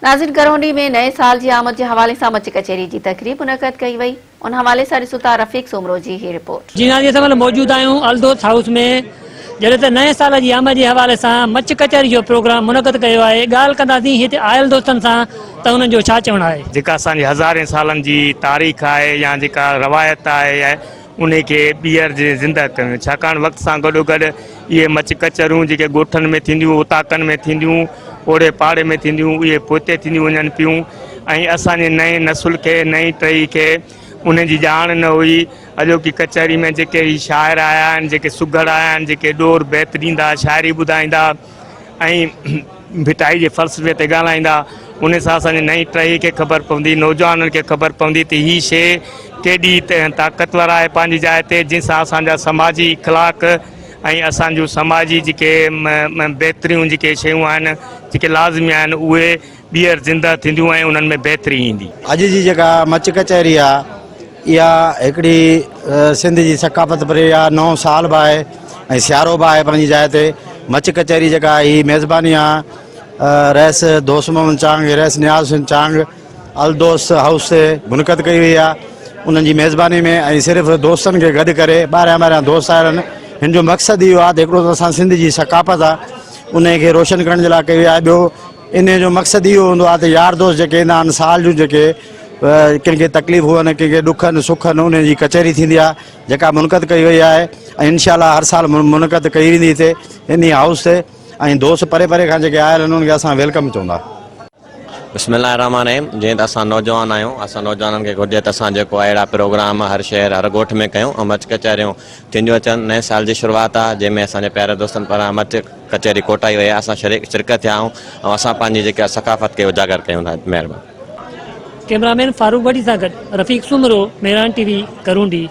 नाज़रीन, करौंडी में नए साल की आमद के हवाले से मच कचहरी की तकरीब मुनक़द कई वई। उन हवाले से ॾिसूं था रफ़ीक सोमरो जी ही रिपोर्ट। जी नाज़रीन, असां मौजूद आहियूं अल्दोस हाउस में, जॾहिं त नए साल की आमद के हवाले से मच कचहरी जो प्रोग्राम मुनक़द कयो आहे। ॻाल्हि कंदासीं हिते आयल दोस्तनि सां त उन्हनि जो छा चवणु आहे। जेका असांजी हज़ारे सालनि जी तारीख़ आहे या जेका रवायत आहे उन खे ॿीहर ज़िंदा कयूं, छाकाणि वक़्त सां गॾोगॾु इहे मच कचरियूं जेके ॻोठनि में थींदियूं, उताकनि में थींदियूं, ओड़े पाड़े में थींदियूं, उहे पोइते थींदियूं वञनि पियूं। ऐं असांजे नए नसुल खे, नई टही खे उन जी ॼाण न हुई। अॼोकी कचहरी में जेके ही शाइर आया आहिनि, जेके सुघड़ आया आहिनि, जेके ॾोर बैत ॾींदा, शाइरी ॿुधाईंदा ऐं भिटाई जे फ़लसफ़े ते ॻाल्हाईंदा, उन सां असांजी नई टही खे ख़बर पवंदी, नौजवाननि खे ख़बर पवंदी त हीअ शइ केॾी ताक़तवर आहे पंहिंजी जाइ ते, जंहिंसां असांजा समाजी इख़लाक़ ऐं असांजूं समाजी जेके बहितरियूं जेके शयूं आहिनि, जेके लाज़मी आहिनि, उहे ॿीहर ज़िंदा थींदियूं ऐं उन्हनि में बहितरी ईंदी। अॼु जी जेका मच कचहरी आहे इहा हिकिड़ी सिंध जी सकाफ़त परे आहे। नओं साल बि आहे ऐं सियारो बि आहे पंहिंजी जाइ ते। मच कचहरी जेका ही मेज़बानी आहे रैस दोस्त मोहम्मद चांग, रैस नियाज़ हुसैन चांग अल्दोस हाउस से मुनक़द कई वई आहे। उन्हनि जी मेज़बानी में ऐं सिर्फ़ु दोस्तनि खे गॾु करे ॿाहिरियां ॿाहिरियां दोस्त आया आहिनि। हिन जो मक़सदु इहो आहे त हिकिड़ो त असां सिंध जी सकाफ़त आहे उन खे रोशन करण जे लाइ कई वई आहे। ॿियो इन जो मक़सदु इहो हूंदो आहे त यार दोस्त जेके ईंदा आहिनि, साल जूं जेके कंहिंखे तकलीफ़ हुअनि, कंहिंखे ॾुखनि सुखनि, उन जी कचहरी थींदी आहे जेका मुनक़द कई वई आहे ऐं इंशाअल्लाह हर साल मुनक़द कई वेंदी हिते इन हाउस ते। ऐं दोस्त परे परे खां जेके आयल आहिनि उन्हनि खे असां वेलकम चवंदा। बिस्मिल्लाहिर्रहमानिर्रहीम। जीअं त असां नौजवान आहियूं, असां नौजवाननि खे घुरिजे त असां जेको अहिड़ा प्रोग्राम हर शहर हर ॻोठ में कयूं ऐं मच कचहरियूं थींदियूं अचनि। नए साल जी शुरूआत आहे जंहिंमें असांजे प्यारे दोस्तनि पारां मच कचहरी कोटाई वई आहे। असां शिरकत थिया आहियूं ऐं असां पंहिंजी जेका सकाफ़त खे उजागर कयूं था। महिरबानी। कैमरामैन फारूक भट्टी सां गॾु रफ़ीक सोमरो, मेहरान टीवी, करौंडी।